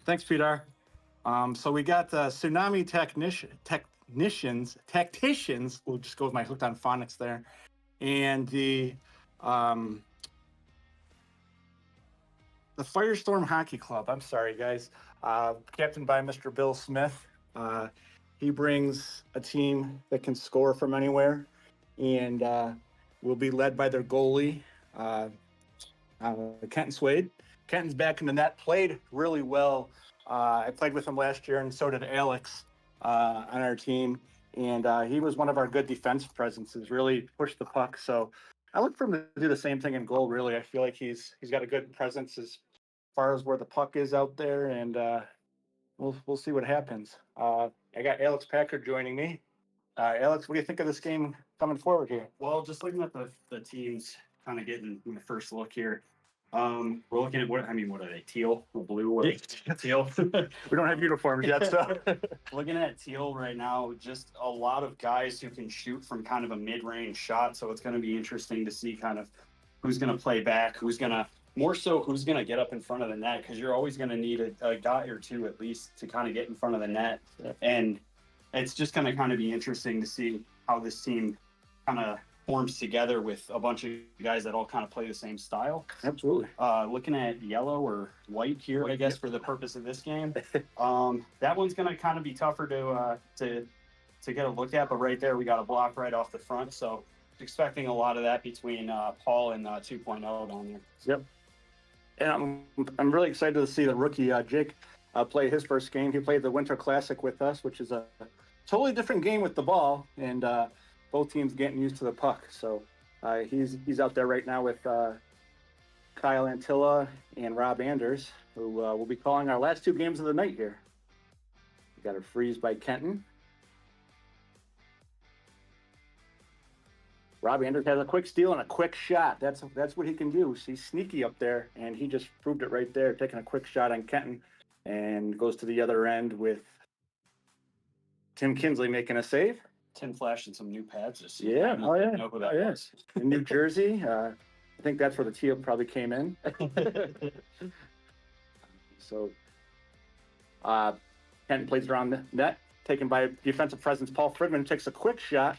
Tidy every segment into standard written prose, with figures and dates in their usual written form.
Thanks, Peter. So we got Tsunami Tacticians. We'll just go with my hooked on phonics there, and the Firestorm Hockey Club. I'm sorry, guys. Captained by Mr. Bill Smith. He brings a team that can score from anywhere, and will be led by their goalie, Kenton Swade. Kenton's back in the net, played really well. I played with him last year, and so did Alex on our team. And he was one of our good defensive presences, really pushed the puck. So I look for him to do the same thing in goal, really. I feel like he's got a good presence as far as where the puck is out there, and we'll see what happens. I got Alex Packard joining me. Alex, what do you think of this game coming forward here? Well, just looking at the teams, kind of getting my first look here. We're looking at what are they? Teal or blue? Or teal? We don't have uniforms yet, so looking at teal right now, just a lot of guys who can shoot from kind of a mid-range shot. So it's going to be interesting to see kind of who's going to play back, who's going to get up in front of the net, because you're always going to need a guy or two at least to kind of get in front of the net. Yeah. And it's just going to kind of be interesting to see how this team kind of forms together with a bunch of guys that all kind of play the same style. Absolutely. Looking at yellow or white here, I guess, for the purpose of this game. That one's going to kind of be tougher to get a look at, but right there we got a block right off the front. So expecting a lot of that between Paul and 2.0 down there. Yep. And I'm really excited to see the rookie Jake play his first game. He played the Winter Classic with us, which is a totally different game with the ball, and both teams getting used to the puck. So he's out there right now with Kyle Antilla and Rob Anders, who will be calling our last two games of the night here. We got a freeze by Kenton. Rob Anders has a quick steal and a quick shot. That's what he can do. He's sneaky up there, and he just proved it right there, taking a quick shot on Kenton, and goes to the other end with Tim Kinsley making a save. Tim flashing some new pads this season. Yeah, oh yeah, know who that was. In New Jersey. I think that's where the teal probably came in. So Kenton plays around the net, taken by defensive presence Paul Fridman, takes a quick shot.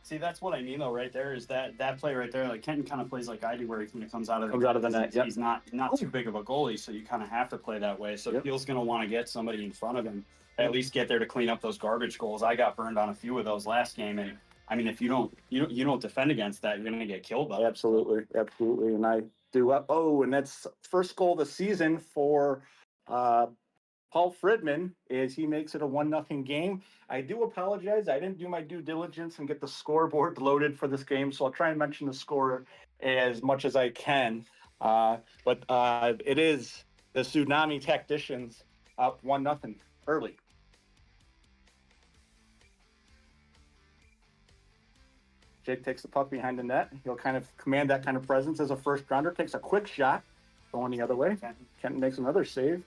See, that's what I mean, though, right there, is that play right there. Like, Kenton kind of plays like I do, where he kind of comes out of the net. Yep. He's not too big of a goalie, so you kind of have to play that way. So Teal's going to want to get somebody in front of him, at least get there to clean up those garbage goals. I got burned on a few of those last game, and I mean, if you don't defend against that, you're going to get killed by it. Absolutely, and I do. And that's first goal of the season for Paul Fridman, is he makes it a 1-0 game. I do apologize. I didn't do my due diligence and get the scoreboard loaded for this game, so I'll try and mention the score as much as I can. But it is the Tsunami Tacticians up 1-0 early. Jake takes the puck behind the net. He'll kind of command that kind of presence as a first rounder. Takes a quick shot, going the other way. Kenton makes another save.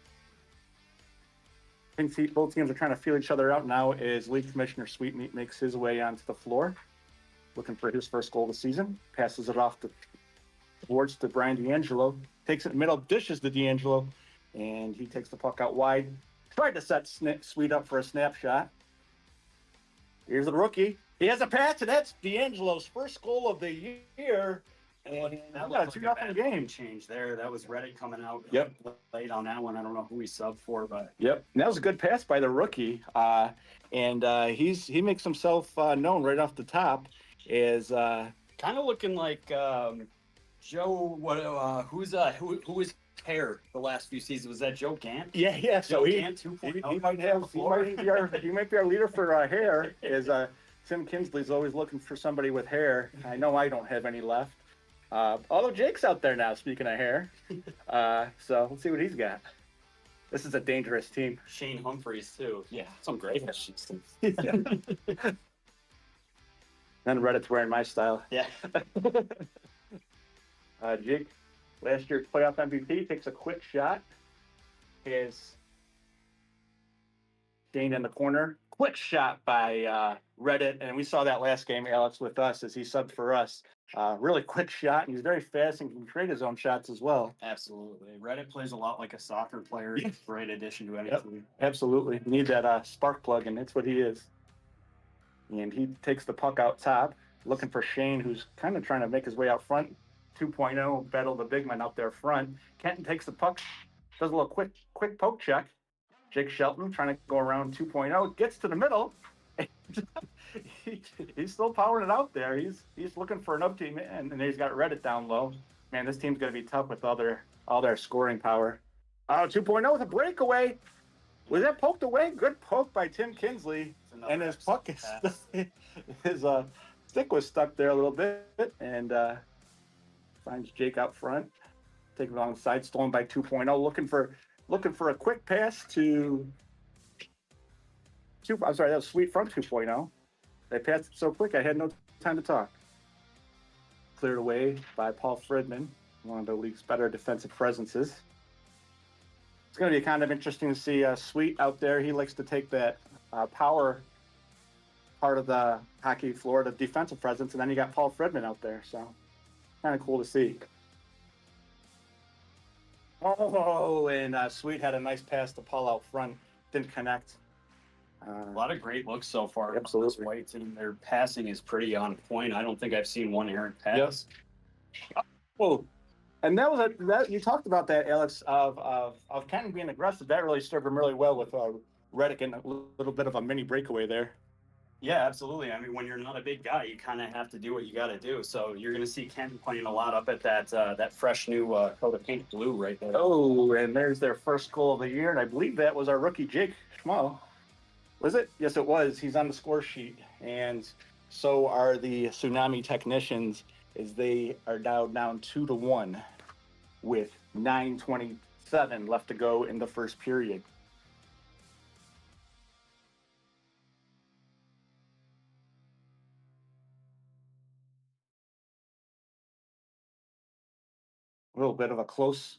I think both teams are trying to feel each other out now as League Commissioner Sweetmeat makes his way onto the floor, looking for his first goal of the season. Passes it off towards to Brian D'Angelo. Takes it in the middle, dishes to D'Angelo, and he takes the puck out wide. Tried to set Sweet up for a snapshot. Here's the rookie. He has a pass, and that's D'Angelo's first goal of the year. And that got a 2-0 game. Change there. That was Reddick coming out late on that one. I don't know who he subbed for, but and that was a good pass by the rookie. And he makes himself known right off the top as kind of looking like Joe. Who was hair the last few seasons? Was that Joe Gant? Yeah. So Gant 2.0. He might be our leader for hair. Is Tim Kinsley's always looking for somebody with hair. I know I don't have any left. Although Jake's out there now, speaking of hair. So let's see what he's got. This is a dangerous team. Shane Humphreys, too. Yeah, some great hair. Then Reddit's wearing my style. Yeah. Jake, last year's playoff MVP, takes a quick shot. Has Shane in the corner. quick shot by Reddit, and we saw that last game, Alex, with us as he subbed for us. Really quick shot, and he's very fast and can create his own shots as well. Absolutely. Reddit plays a lot like a soccer player. Yeah. Great addition to any Yep. team. Absolutely. You need that spark plug, and that's what he is. And he takes the puck out top, looking for Shane, who's kind of trying to make his way out front. 2.0, battle the big man out there front. Kenton takes the puck, does a little quick poke check. Jake Shelton trying to go around 2.0, gets to the middle. He's still powering it out there. He's looking for an up team, and then he's got Reddit down low. Man, this team's going to be tough with all their scoring power. 2.0 with a breakaway. Was that poked away? Good poke by Tim Kinsley. And his puck his stick was stuck there a little bit, and finds Jake out front. Taking it on the side, stolen by 2.0, looking for a quick pass to I'm sorry, that was Sweet from 2.0. They passed it so quick I had no time to talk. Cleared away by Paul Fridman, one of the league's better defensive presences. It's going to be kind of interesting to see Sweet out there. He likes to take that power part of the hockey floor, the defensive presence, and then you got Paul Fridman out there. So kind of cool to see. Oh, and Sweet had a nice pass to Paul out front. Didn't connect. A lot of great looks so far. Absolutely. This White team, their passing is pretty on point. I don't think I've seen one errant pass. Yes. Oh, and that you talked about that, Alex, of Kenton being aggressive. That really served him really well with Reddick and a little bit of a mini breakaway there. Yeah, absolutely. I mean, when you're not a big guy, you kind of have to do what you got to do. So you're going to see Kenton playing a lot up at that fresh new coat of paint blue right there. Oh, and there's their first goal of the year, and I believe that was our rookie Jake Schmo. Was it? Yes, it was. He's on the score sheet, and so are the Tsunami Technicians, as they are now down 2-1 with 9:27 left to go in the first period. A little bit of a close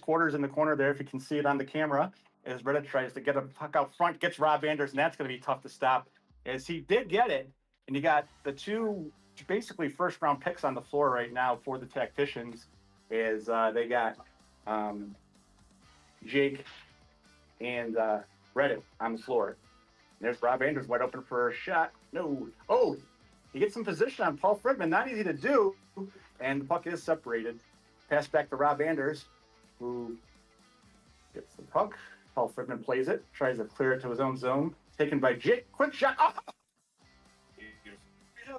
quarters in the corner there, if you can see it on the camera, as Reddit tries to get a puck out front, gets Rob Anders, and that's going to be tough to stop, as he did get it, and you got the two basically first-round picks on the floor right now for the Tacticians, as they got Jake and Reddit on the floor. And there's Rob Anders wide open for a shot. No. Oh, he gets some position on Paul Fridman. Not easy to do, and the puck is separated. Pass back to Rob Anders, who gets the puck. Paul Fridman plays it, tries to clear it to his own zone. Taken by Jake. Quick shot. Oh!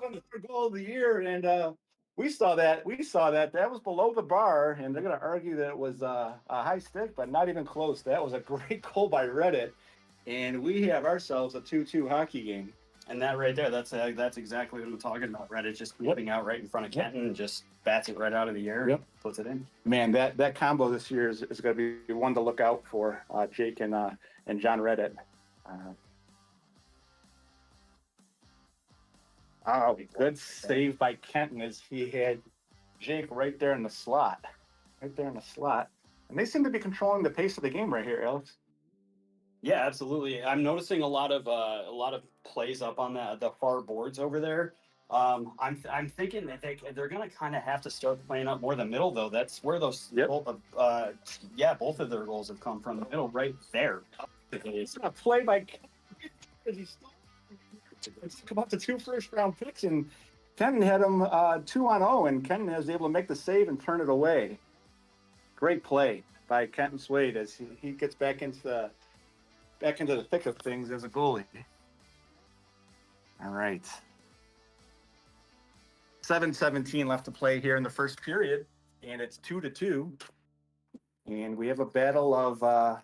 On the third goal of the year, and we saw that. That was below the bar, and they're going to argue that it was a high stick, but not even close. That was a great goal by Reddit, and we have ourselves a 2-2 hockey game. And that right there, that's exactly what I'm talking about. Reddit just whipping out right in front of Kenton and just bats it right out of the air, puts it in. Man, that combo this year is going to be one to look out for, Jake and John Reddit. Good save by Kenton, as he had Jake right there in the slot. And they seem to be controlling the pace of the game right here, Alex. Yeah, absolutely. I'm noticing a lot of plays up on the far boards over there. I'm thinking that they're going to kind of have to start playing up more the middle, though. That's where those both of their goals have come from, the middle right there. It's a play by Kenton. It's come up to 2 first-round picks, and Kenton had him 2-0, and Kenton was able to make the save and turn it away. Great play by Kenton Swade as he gets back into the thick of things as a goalie. All right. 7:17 left to play here in the first period, and it's 2-2. And we have a battle of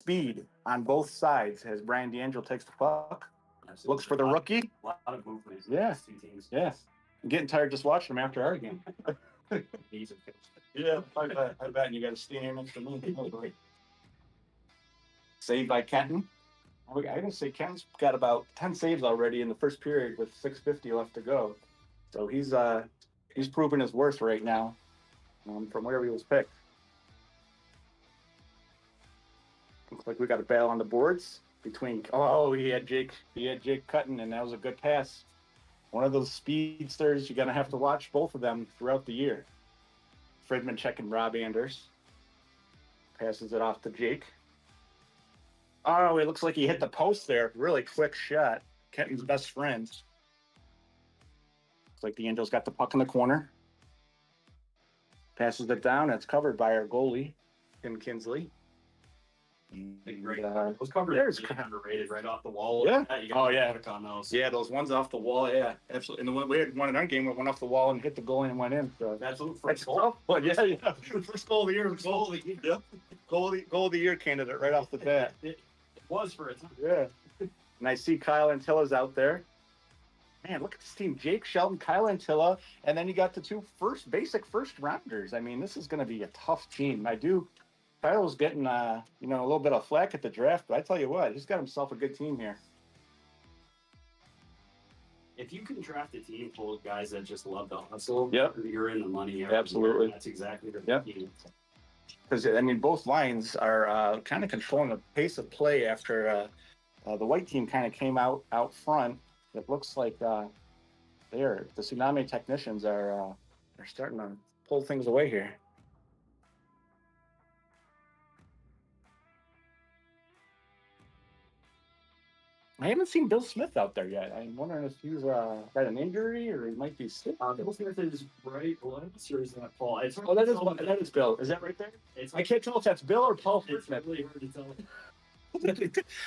speed on both sides as Brian D'Angelo takes the puck. Looks for the rookie. A lot of movements. Yeah. Two teams. Yeah. I'm getting tired just watching them after our game. Yeah, I bet you got a steam next to me. Saved by Kenton. I can say Kenton's got about 10 saves already in the first period with 6:50 left to go. So he's proven his worth right now from where he was picked. Looks like we got a battle on the boards. between. He had Jake cutting, and that was a good pass. One of those speedsters you're gonna have to watch both of them throughout the year. Fridman checking Rob Anders. Passes it off to Jake. Oh, it looks like he hit the post there. Really quick shot. Kenton's best friend. Looks like the Angels got the puck in the corner. Passes it down. It's covered by our goalie, Tim Kinsley. Great. Those covers are underrated right off the wall. Yeah. On those. Yeah, those ones off the wall. Yeah, absolutely. And we had one in our game that went off the wall and hit the goalie and went in. So that's goal. But yeah. First goal of the year. Yep. Goal of the year candidate right off the bat. It was for a time. Yeah. And I see Kyle Antilla's out there. Man, look at this team. Jake Shelton, Kyle Antilla, and then you got the two basic first rounders. I mean, this is going to be a tough team. Kyle's getting a little bit of flack at the draft, but I tell you what, he's got himself a good team here. If you can draft a team full of guys that just love the hustle, you're in the money. Absolutely. That's exactly the team. Because, both lines are kind of controlling the pace of play after the white team kind of came out front. It looks like the Tsunami Technicians are starting to pull things away here. I haven't seen Bill Smith out there yet. I'm wondering if he's got an injury or he might be sick. Bill Smith is right below us, or is that Paul? That is Bill. Is that right there? I can't tell if that's Bill or Paul Friedman. It's really hard to tell.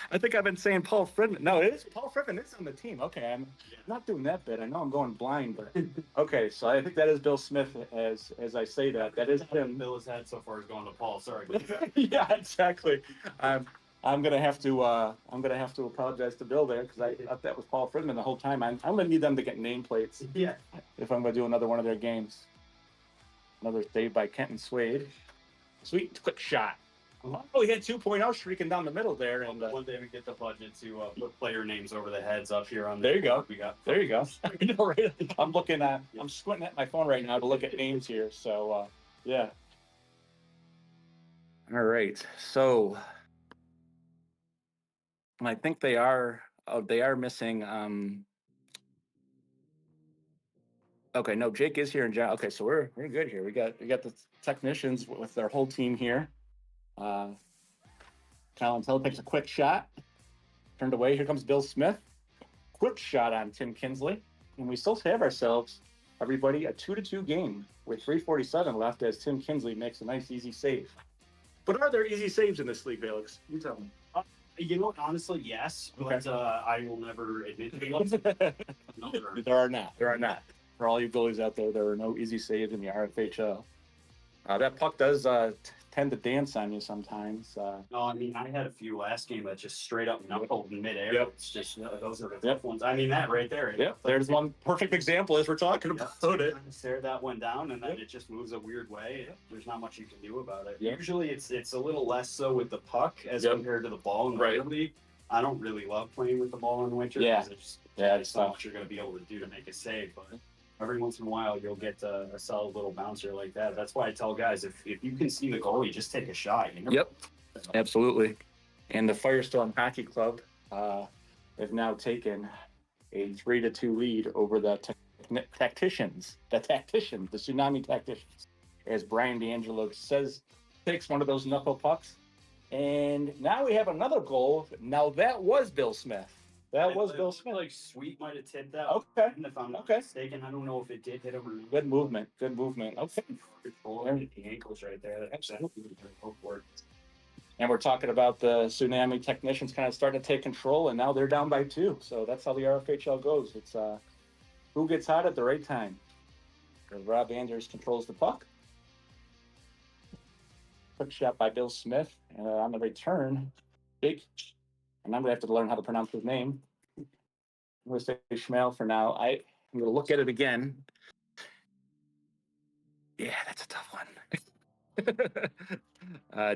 I think I've been saying Paul Friedman. No, it is Paul Friedman. It's on the team. Okay, I'm not doing that bit. I know I'm going blind, but okay. So I think that is Bill Smith. As I say that is him. Bill has had so far is going to Paul. Sorry. Yeah, exactly. I'm gonna have to apologize to Bill there because I thought that was Paul Friedman the whole time. I'm gonna need them to get nameplates. Yeah. If I'm gonna do another one of their games. Another save by Kenton Swade. Sweet quick shot. Oh, he had 2.0 streaking down the middle there, and one day we get the budget to put player names over the heads up here on. There you go. There you go. I know, right? I'm squinting at my phone right now to look at names here. So, yeah. All right. So, I think they are missing. Okay, no, Jake is here and John. Okay, so we're good here. We got the Technicians with their whole team here. Kyle Antilla takes a quick shot. Turned away. Here comes Bill Smith. Quick shot on Tim Kinsley. And we still have ourselves, everybody, a 2-2 game with 3:47 left as Tim Kinsley makes a nice, easy save. But are there easy saves in this league, Felix? You tell me. Honestly, yes. But I will never admit to no, there are not. There are not. For all you goalies out there are no easy saves in the RFHL. That puck does tend to dance on you sometimes. No, I had a few last game that just straight up knuckled in midair. Yep. It's just those are the tough ones. That right there. Yep. There's one perfect example as we're talking about it. Stare that one down, and then it just moves a weird way. There's not much you can do about it. Yep. Usually, it's a little less so with the puck as compared to the ball in the winter league. I don't really love playing with the ball in the winter. Yeah. It's not what you're going to be able to do to make a save, but. Every once in a while, you'll get a solid little bouncer like that. That's why I tell guys, if you can see the goalie, just take a shot. Yep, absolutely. And the Firestorm Hockey Club have now taken a 3-2 lead over the Tacticians, the Tsunami Tacticians, as Brian D'Angelo takes one of those knuckle pucks. And now we have another goal. Now that was Bill Smith. That was Bill Smith. Like Sweet might have tipped that. Okay. If I'm not mistaken, I don't know if it did hit him or not. Good movement. Okay. The ankles right there. Absolutely. And we're talking about the Tsunami Technicians kind of starting to take control, and now they're down by 2. So that's how the RFHL goes. It's who gets hot at the right time. Rob Anders controls the puck. Quick shot by Bill Smith. And on the return, Jake. And I'm going to have to learn how to pronounce his name. I'm going to say Schmale for now. I'm going to look at it again. Yeah, that's a tough one.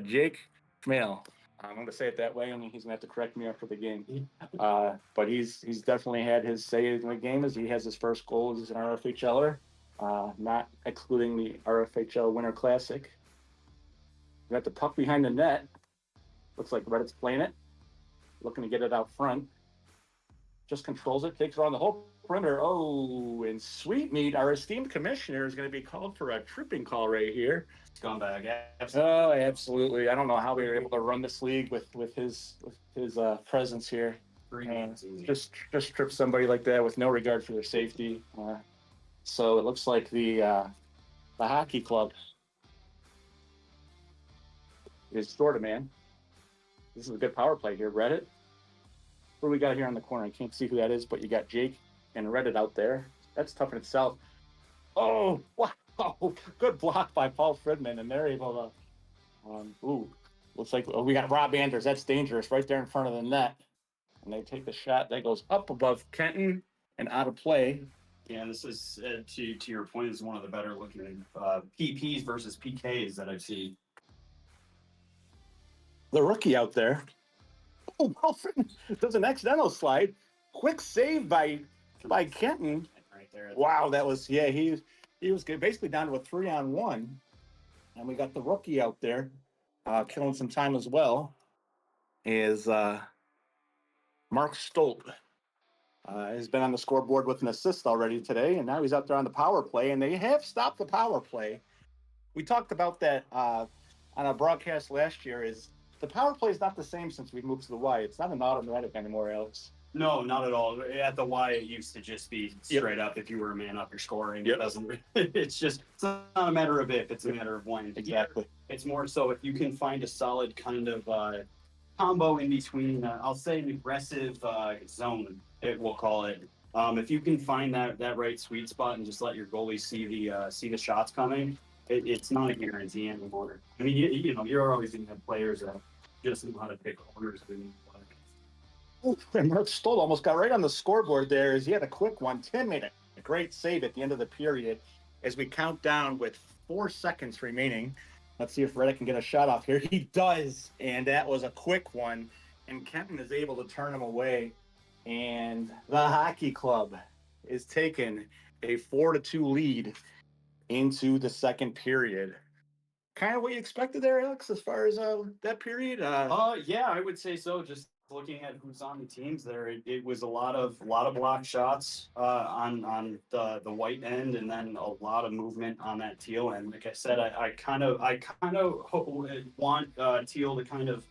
Jake Schmale. I'm going to say it that way, and he's going to have to correct me after the game. But he's definitely had his say in the game as he has his first goal as an RFHLer, not excluding the RFHL Winter Classic. We got the puck behind the net. Looks like Reddit's playing it. looking to get it out front. Just controls it, takes it on the whole perimeter. Oh, and Sweetmeat, our esteemed commissioner, is going to be called for a tripping call right here. Scumbag. Oh, absolutely. I don't know how we were able to run this league with his presence here. Just trip somebody like that with no regard for their safety. So it looks like the hockey club is short a man. This is a good power play here. Reddit. What do we got here on the corner? I can't see who that is, but you got Jake and Reddit out there. That's tough in itself. Oh, wow. Good block by Paul Fridman, and they're able to looks like we got Rob Anders. That's dangerous right there in front of the net. And they take the shot that goes up above Kenton and out of play. Yeah, this is, to your point, this is one of the better looking PPs versus PKs that I've seen. The rookie out there. Oh, Wilfred does an accidental slide. Quick save by Kenton. Right there. Wow, that was, he was good. Basically down to a 3-on-1. And we got the rookie out there killing some time as well. Is Mark Stolt. Has been on the scoreboard with an assist already today, and now he's out there on the power play, and they have stopped the power play. We talked about that on a broadcast last year. Is the power play is not the same since we moved to the Y. It's not an automatic anymore, Alex. No, not at all. At the Y, it used to just be straight up. If you were a man up, you're scoring. It doesn't. It's not a matter of if. It's a matter of when. Exactly. It's more so if you can find a solid kind of combo in between. I'll say an aggressive zone. We'll call it. If you can find that right sweet spot and just let your goalie see the shots coming, it's not a guarantee anymore. I mean, you're always going to have players that just know how to pick corners. And Mark Stoll almost got right on the scoreboard there as he had a quick one. Tim made a great save at the end of the period as we count down with 4 seconds remaining. Let's see if Reddick can get a shot off here. He does, and that was a quick one. And Kenton is able to turn him away. And the hockey club is taking a 4-2 lead into the second period. Kind of what you expected there, Alex, as far as that period? Yeah, I would say so. Just looking at who's on the teams there, it was a lot of block shots on the white end, and then a lot of movement on that teal end. Like I said, I kind of want teal to kind of,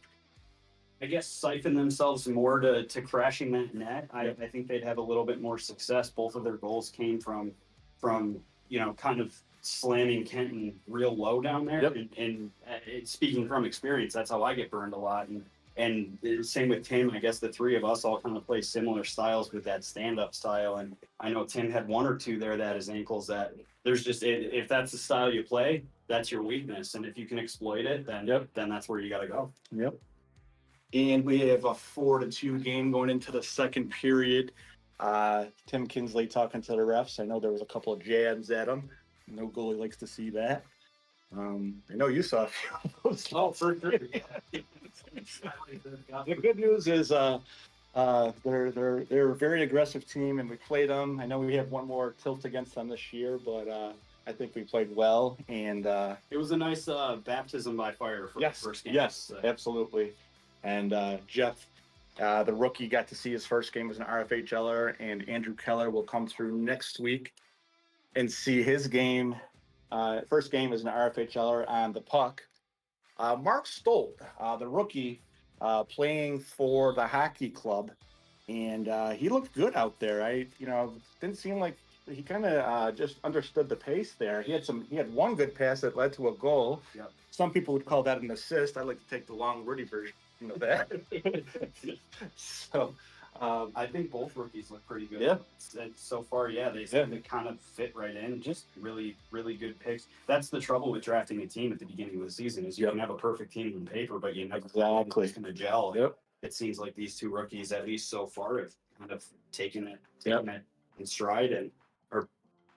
I guess, siphon themselves more to crashing that net. I think they'd have a little bit more success. Both of their goals came from kind of slamming Kenton real low down there. Yep. And speaking from experience, that's how I get burned a lot. And same with Tim. I guess the three of us all kind of play similar styles with that stand-up style. And I know Tim had one or two there that his ankles that there's just, if that's the style you play, that's your weakness. And if you can exploit it, then that's where you got to go. Yep. And we have a 4-2 game going into the second period. Tim Kinsley talking to the refs. I know there was a couple of jabs at him. No goalie likes to see that. I know you saw a few of those. Oh, for sure. The good news is they're a very aggressive team, and we played them. I know we have one more tilt against them this year, but I think we played well. And it was a nice baptism by fire for the first game. Yes, absolutely. And Jeff, the rookie, got to see his first game as an RFHLer, and Andrew Keller will come through next week and see his game. First game as an RFHLer on the puck. Mark Stolt, the rookie, playing for the hockey club, and he looked good out there. Didn't seem like he kind of just understood the pace there. He had one good pass that led to a goal. Yep. Some people would call that an assist. I like to take the long, wordy version of that. So I think both rookies look pretty good. Yeah. So far, they seem to kind of fit right in. Just really, really good picks. That's the trouble with drafting a team at the beginning of the season is you can have a perfect team on paper, but you never know who's going to gel. Yep. It seems like these two rookies, at least so far, have kind of taken it in stride and are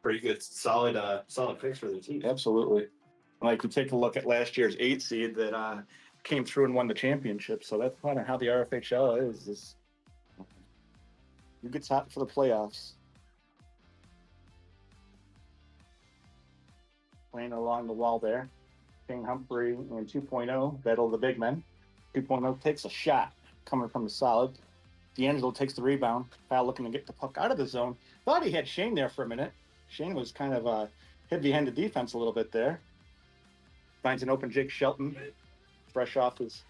pretty good, solid picks for their team. Absolutely. Like to take a look at last year's 8 seed that came through and won the championship. So that's kind of how the RFHL is. Who gets hot for the playoffs? Playing along the wall there. King Humphrey in 2.0, battle of the big men. 2.0 takes a shot. coming from the solid. D'Angelo takes the rebound. Kyle looking to get the puck out of the zone. Thought he had Shane there for a minute. Shane was kind of hid behind the defense a little bit there. Finds an open Jake Shelton, fresh off his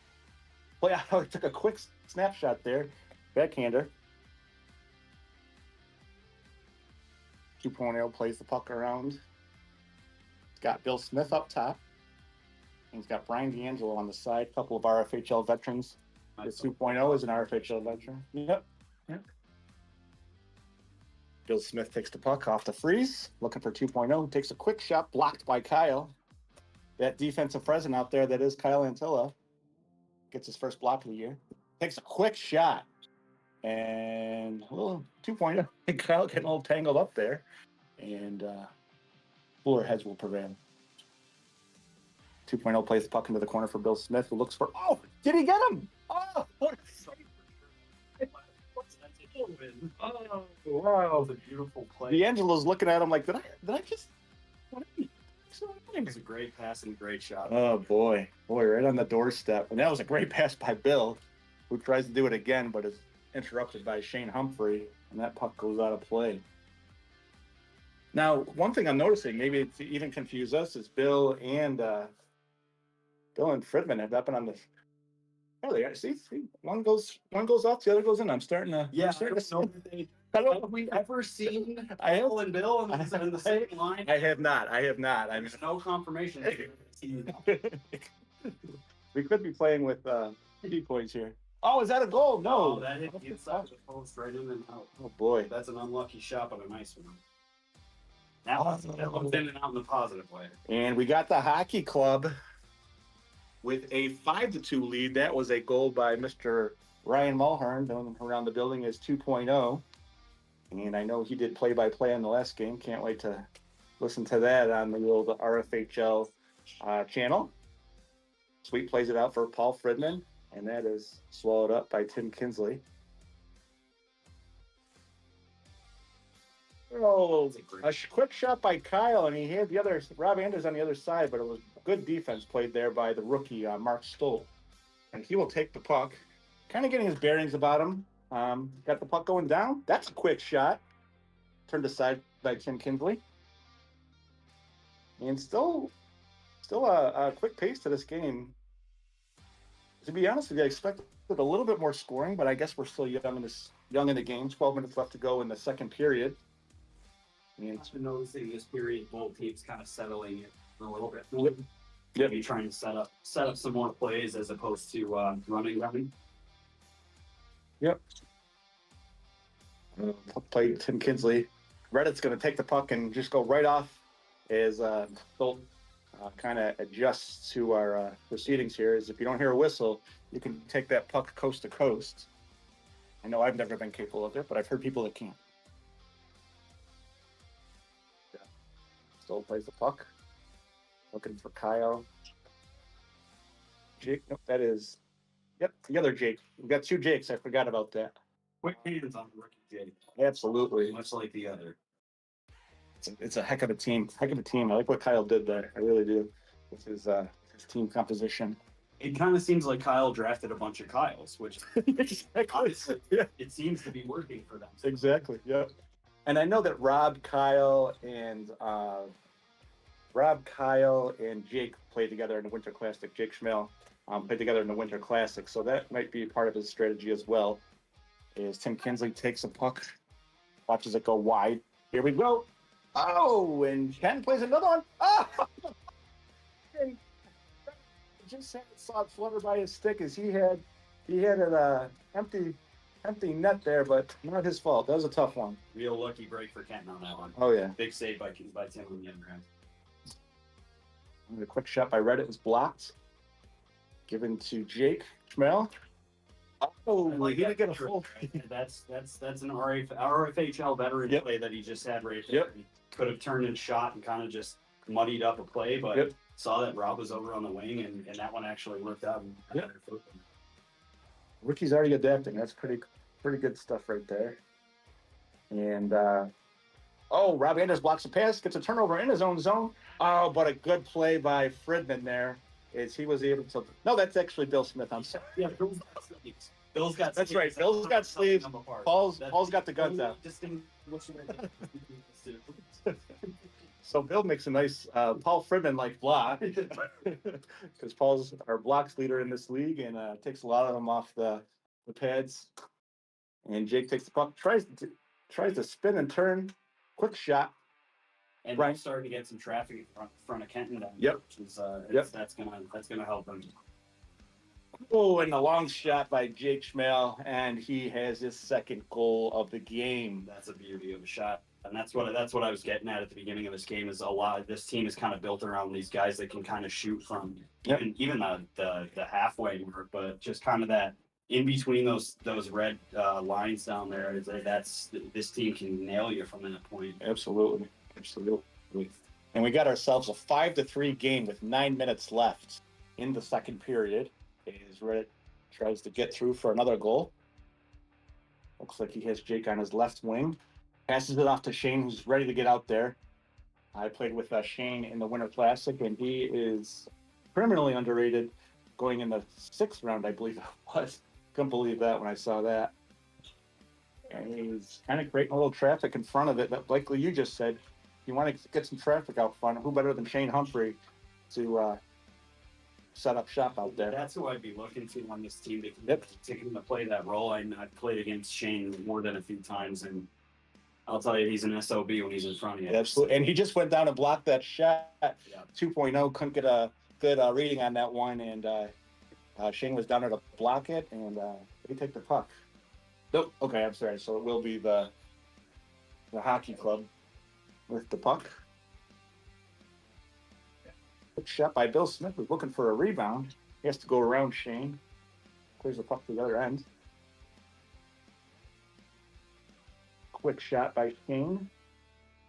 play. Oh, he took a quick snapshot there. Backhander. 2.0 plays the puck around. He's got Bill Smith up top. And he's got Brian D'Angelo on the side. A couple of RFHL veterans. This 2.0 is an RFHL veteran. Yep. Bill Smith takes the puck off the freeze. Looking for 2.0. Takes a quick shot. Blocked by Kyle. That defensive presence out there that is Kyle Antilla. Gets his first block of the year. Takes a quick shot. And a little 2.0. Kyle getting a little tangled up there. And cooler heads will prevail. 2.0 plays the puck into the corner for Bill Smith, who looks for. Oh, did he get him? Oh, what a save! Oh, wow. That was a beautiful play. D'Angelo's looking at him like, did I just? What did It was a great pass and a great shot. Oh boy, right on the doorstep, and that was a great pass by Bill, who tries to do it again, but is interrupted by Shane Humphrey, and that puck goes out of play. Now, one thing I'm noticing, maybe to even confuse us, is Bill and Friedman have not been on this. Oh, they are. See, one goes off, the other goes in. I'm starting to. Yeah, Have we ever seen I have, Bill and Bill in the same line? I have not. I mean, There's no confirmation. we could be playing with key points here. Oh, is that a goal? No. Oh, that hit the inside the post right in and out. Oh boy, that's an unlucky shot, but a nice one. That one's in and out in the positive way. And we got the hockey club with a 5-2 lead. That was a goal by Mr. Ryan Mulhern, known around the building as 2.0. And I know he did play-by-play on the last game. Can't wait to listen to that on the old RFHL channel. Sweet plays it out for Paul Friedman, and that is swallowed up by Tim Kinsley. Oh, a quick shot by Kyle, and he had Rob Anders on the other side, but it was good defense played there by the rookie, Mark Stoll. And he will take the puck, kind of getting his bearings about him. Got the puck going down. That's a quick shot. Turned aside by Tim Kinsley. And still a quick pace to this game. To be honest with you, I expected a little bit more scoring, but I guess we're still young in the game. 12 minutes left to go in the second period. And I've been noticing this period, both teams kind of settling it a little bit. Yep. Maybe trying to set up some more plays as opposed to running. Yep. Play Tim Kinsley. Reddit's going to take the puck and just go right off as Stolt kind of adjusts to our proceedings here. Is if you don't hear a whistle, you can take that puck coast to coast. I know I've never been capable of it, but I've heard people that can't. Yeah. Stolt plays the puck. Looking for Kyle. Jake, nope, that is, yep, the other Jake. We've got two Jakes. I forgot about that. Quick hands on rookie Jake. Absolutely. Much like the other. It's a heck of a team. I like what Kyle did there. I really do. With his team composition. It kind of seems like Kyle drafted a bunch of Kyles, which exactly. honestly, yeah. It seems to be working for them. Exactly. Yep. And I know that Rob, Kyle, and Jake played together in the Winter Classic. Jake Schmel played together in the Winter Classic, so that might be part of his strategy as well. Is Tim Kinsley takes a puck, watches it go wide. Here we go. Oh, and Ken plays another one. Oh! And just saw it flutter by his stick as he had an empty net there, but not his fault. That was a tough one. Real lucky break for Kenton on that one. Oh yeah. Big save by Tim on the other end. The quick shot by Reddit was blocked. Given to Jake Schmel. Oh, he didn't get a full. That's an RFHL veteran play that he just had right there. Yep. He could have turned and shot and kind of just muddied up a play, but saw that Rob was over on the wing, and that one actually worked out. Rookie's already adapting. That's pretty good stuff right there. And Rob Anders blocks a pass, gets a turnover in his own zone. Oh, but a good play by Friedman there. Is he was able to. No, that's actually Bill Smith. I'm sorry. Yeah, Bill's got. That's right. Bill's got sleeves. Paul's got the guns out. So Bill makes a nice Paul Friedman-like block because Paul's our blocks leader in this league and takes a lot of them off the pads. And Jake takes the puck, tries to spin and turn, quick shot. And Brian's starting to get some traffic in front of Kenton down there, which is that's gonna help them. Oh, and a long shot by Jake Schmale, and he has his second goal of the game. That's a beauty of a shot. And that's what I was getting at the beginning of this game is a lot of this team is kind of built around these guys that can kind of shoot from even the halfway mark, but just kind of that in between those red lines down there. That's this team can nail you from that point. Absolutely. And we got ourselves a 5-3 game with 9 minutes left in the second period. As Reddit tries to get through for another goal. Looks like he has Jake on his left wing. Passes it off to Shane, who's ready to get out there. I played with Shane in the Winter Classic, and he is criminally underrated going in the 6th round, I believe it was. Couldn't believe that when I saw that. And he's kind of creating a little traffic in front of it. That likely you just said, you want to get some traffic out front. Who better than Shane Humphrey to set up shop out there? That's who I'd be looking to on this team to play that role. I've played against Shane more than a few times, and I'll tell you, he's an SOB when he's in front of you. Absolutely. And he just went down and blocked that shot. 2.0, couldn't get a good reading on that one. And Shane was down there to block it, and they take the puck. Nope. Okay, I'm sorry. So it will be the hockey club with the puck. Good shot by Bill Smith, who's looking for a rebound. He has to go around Shane. Clears the puck to the other end. Quick shot by Shane.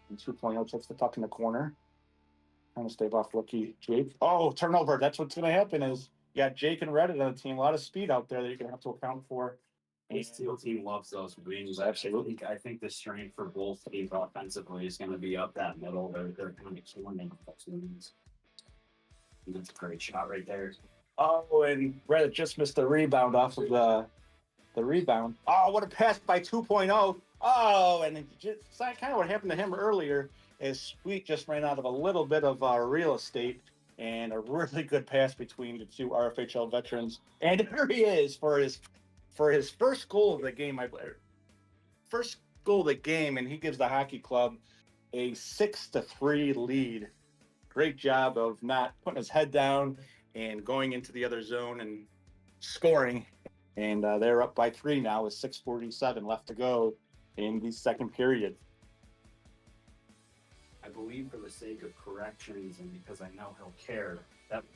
And 2.0 takes the puck in the corner. Trying to stave off rookie Jake. Oh, turnover. That's what's going to happen is you got Jake and Reddit on the team. A lot of speed out there that you're going to have to account for. This team loves those wings. Absolutely. I think the strength for both teams offensively is going to be up that middle. They're kind of exploring those wings. That's a great shot right there. Oh, and Reddit just missed the rebound off of the rebound. Oh, what a pass by 2.0. Oh, and just kind of what happened to him earlier is Sweet just ran out of a little bit of real estate and a really good pass between the two RFHL veterans. And here he is for his first goal of the game. First goal of the game, and he gives the hockey club a 6-3 lead. Great job of not putting his head down and going into the other zone and scoring. And they're up by 3 now with 6:47 left to go in the second period. I believe for the sake of corrections and because I know he'll care,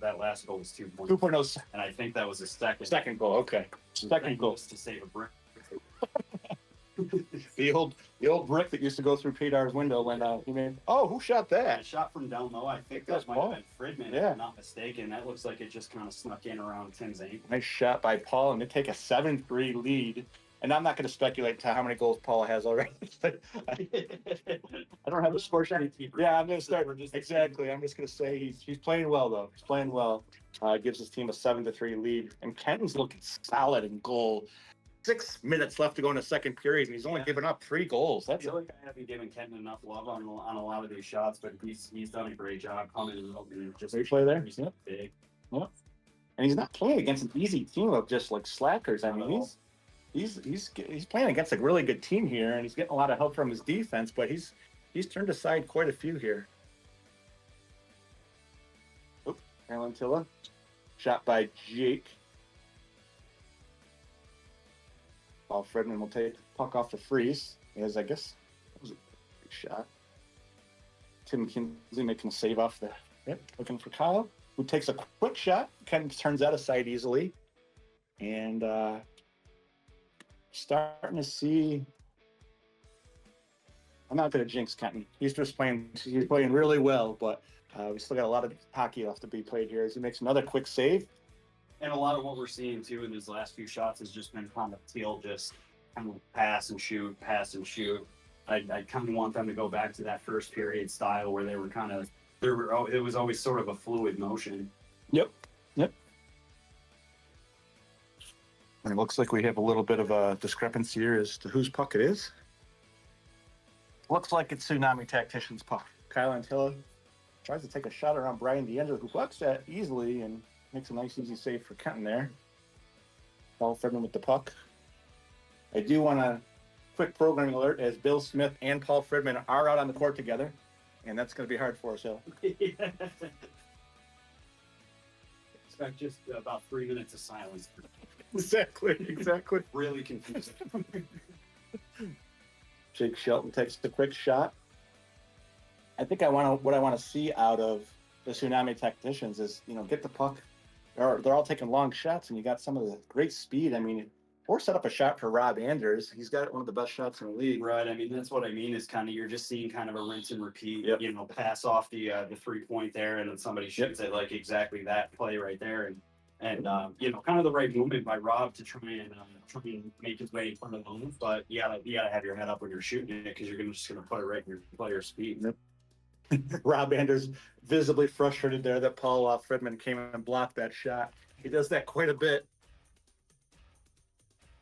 that last goal was 2.0. 2.0. And I think that was a second goal. Okay. Second goal. To save a brick. The old brick that used to go through Pedar's window when he made. Oh, who shot that? A shot from down low. I think that might have been Friedman, if I'm not mistaken. That looks like it just kind of snuck in around Tim's ankle. Nice shot by Paul, and they take a 7-3 lead. And I'm not going to speculate to how many goals Paul has already. I don't have a score sheet. Yeah, I'm going to start. Exactly. I'm just going to say he's playing well, though. He's playing well. Gives his team a 7-3 lead. And Kenton's looking solid in goal. 6 minutes left to go in the second period, and he's only given up 3 goals. I feel like I haven't given Kenton enough love on a lot of these shots, but he's done a great job coming and just great play there. He's big. Yeah. And he's not playing against an easy team of just like slackers. I mean, he's playing against a really good team here, and he's getting a lot of help from his defense, but he's turned aside quite a few here. Oop, Alantilla. Shot by Jake. Paul Friedman will take the puck off the freeze. As I guess that was a big shot. Tim Kinsley making a save off the looking for Kyle, who takes a quick shot. Ken turns that aside easily. And starting to see. I'm not going to jinx Kenton. He's playing really well, but we still got a lot of hockey left to be played here as he makes another quick save. And a lot of what we're seeing too in his last few shots has just been kind of Teal just kind of pass and shoot. I kind of want them to go back to that first period style where it was always sort of a fluid motion. Yep. And it looks like we have a little bit of a discrepancy here as to whose puck it is. Looks like it's Tsunami Tacticians' puck. Kyle Antilla tries to take a shot around Brian D'Angelo, who blocks that easily and makes a nice, easy save for Kenton there. Paul Friedman with the puck. I do want to quick programming alert as Bill Smith and Paul Friedman are out on the court together, and that's going to be hard for us, Hill. Expect just about 3 minutes of silence. Exactly. Really confusing. Jake Shelton takes the quick shot. I think what I want to see out of the Tsunami Tacticians is, get the puck. They're all taking long shots, and you got some of the great speed. I mean, or set up a shot for Rob Anders. He's got one of the best shots in the league. Right. I mean, that's what I mean is kind of you're just seeing kind of a rinse and repeat. Yep. Pass off the 3-point there, and then somebody shoots it like exactly that play right there, and kind of the right movement by Rob to try and make his way in front of them. But you gotta have your head up when you're shooting it because you're just gonna put it right in your player's feet. Yep. Rob Anders visibly frustrated there that Paul Friedman came and blocked that shot. He does that quite a bit.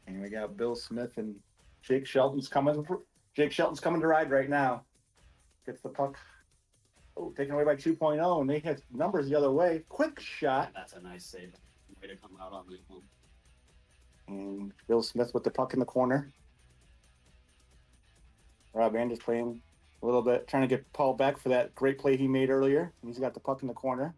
And we got Bill Smith and Jake Shelton's coming. Jake Shelton's coming to ride right now. Gets the puck. Oh, taken away by 2.0, and they had numbers the other way. Quick shot. That's a nice save. Way to come out on this one. And Bill Smith with the puck in the corner. Rob Anders playing a little bit, trying to get Paul back for that great play he made earlier. He's got the puck in the corner.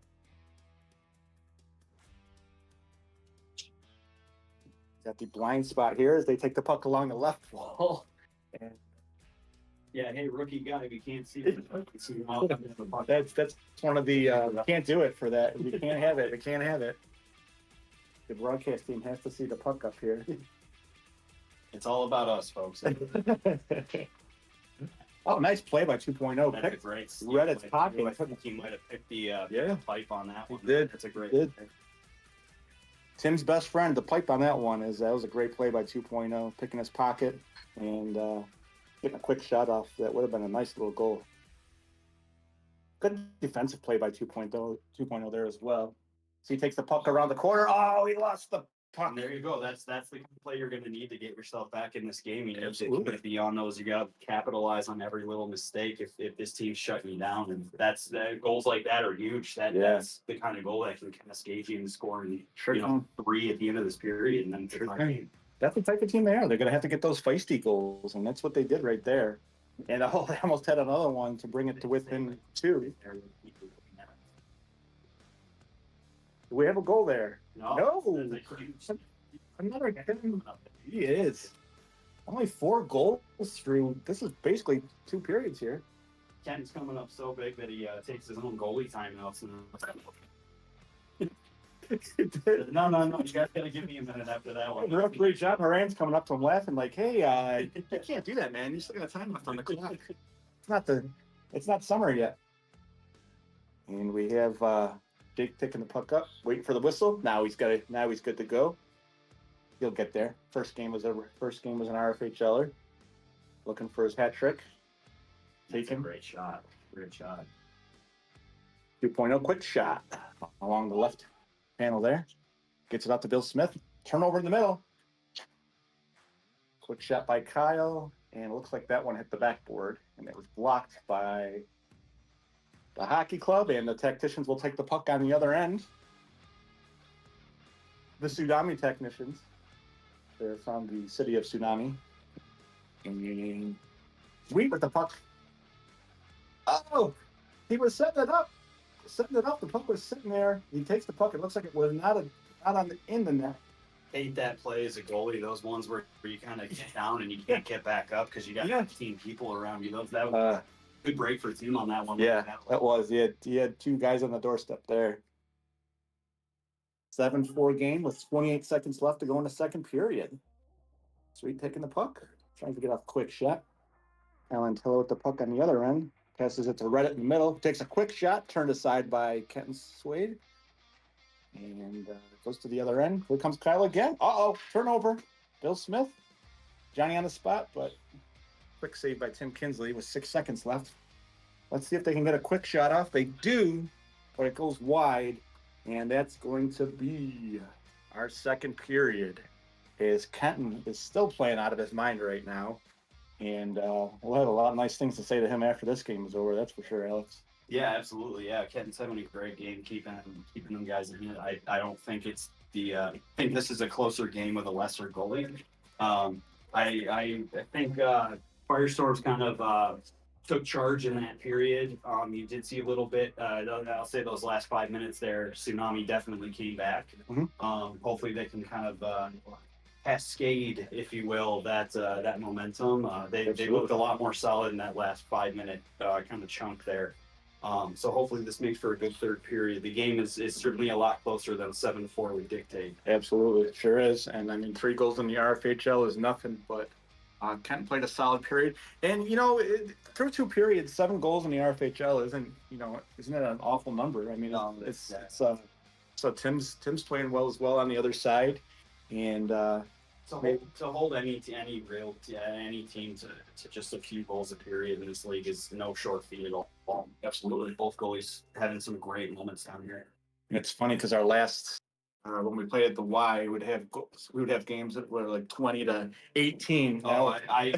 Got the blind spot here as they take the puck along the left wall. And yeah, hey, rookie guy, if you can't see it, that's one of the can't do it for that. We can't have it. We can't have it. The broadcast team has to see the puck up here. It's all about us, folks. Oh, nice play by 2.0. That's a great read its pocket. I think he might have picked the pipe on that one. He did. That's a great play. Tim's best friend, the pipe on that one, that was a great play by 2.0, picking his pocket and getting a quick shot off. That would have been a nice little goal. Good defensive play by 2.0 there as well. So he takes the puck around the corner. Oh, he lost the puck. And there you go. That's the kind of play you're going to need to get yourself back in this game. Absolutely. Beyond those, you got to capitalize on every little mistake if this team's shutting you down. And that's goals like that are huge. That's the kind of goal that can cascade you into scoring 3 at the end of this period. And then that's the type of team they are. They're going to have to get those feisty goals, and that's what they did right there. And they almost had another one to bring it to within 2. Do we have a goal there? No. Another game. He is. Only 4 goals through. This is basically 2 periods here. Kenton's coming up so big that he takes his own goalie timeouts. No. You guys got to give me a minute after that one. The referee John Moran's coming up to him laughing like, "Hey, you can't do that, man. You still got a time left on the clock. It's not summer yet." And we have Jake picking the puck up, waiting for the whistle. Now he's good to go. He'll get there. First game was an RFHLer, looking for his hat trick. Take him. Great shot. 2.0 quick shot along the left panel there. Gets it out to Bill Smith. Turnover in the middle. Quick shot by Kyle, and it looks like that one hit the backboard, and it was blocked by the hockey club, and the Tacticians will take the puck on the other end. The Tsunami Technicians. They're from the city of Tsunami. And sweet with the puck. Oh, he was setting it up. The puck was sitting there. He takes the puck. It looks like it was not in the net. Hate that play as a goalie. Those ones where you kind of get down and you can't get back up because you got 15 people around you. That was a good break for Tim on that one. Yeah, that was. He had 2 guys on the doorstep there. 7-4 game with 28 seconds left to go in the second period. Sweet taking the puck. Trying to get off a quick shot. Alan Tiller with the puck on the other end. Passes it to Reddit in the middle. Takes a quick shot. Turned aside by Kenton Swade. And goes to the other end. Here comes Kyle again. Turnover. Bill Smith. Johnny on the spot, but quick save by Tim Kinsley with 6 seconds left. Let's see if they can get a quick shot off. They do, but it goes wide. And that's going to be our second period. is Kenton is still playing out of his mind right now. And we'll have a lot of nice things to say to him after this game is over. That's for sure, Alex. Yeah, absolutely. Yeah, Kenton's having a great game, keeping them guys in it. I don't think it's the. I think this is a closer game with a lesser goalie. I think Firestorms kind of took charge in that period. You did see a little bit. I'll say those last 5 minutes there, Tsunami definitely came back. Hopefully they can kind of cascade, if you will, that momentum. They looked a lot more solid in that last 5 minute kind of chunk there. So hopefully this makes for a good third period. The game is certainly a lot closer than 7-4 would dictate. Absolutely, it sure is. And I mean, 3 goals in the RFHL is nothing, but Kent played a solid period. And, through 2 periods, 7 goals in the RFHL isn't it an awful number? I mean, so Tim's playing well as well on the other side. And to hold any team to just a few goals a period in this league is no short feat at all. Absolutely, both goalies having some great moments down here. It's funny because our last when we played at the Y, we would have games that were like 20-18. I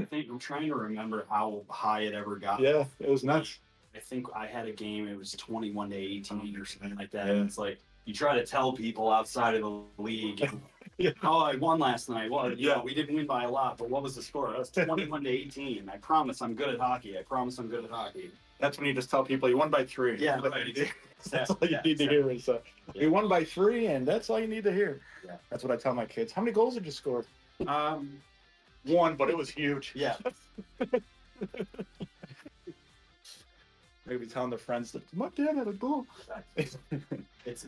think I'm trying to remember how high it ever got. Yeah, it was nuts. I think I had a game. It was 21-18 or something like that. Yeah. And it's like you try to tell people outside of the league. Yeah. Oh, I won last night. Well, we didn't win by a lot, but what was the score? It was 21-18. I promise I'm good at hockey. That's when you just tell people you won by 3. Yeah, that's all you need to hear is you won by 3, and that's all you need to hear. Yeah. That's what I tell my kids. How many goals did you score? 1, but it was huge. Yeah. Maybe telling their friends that my dad had a goal. It's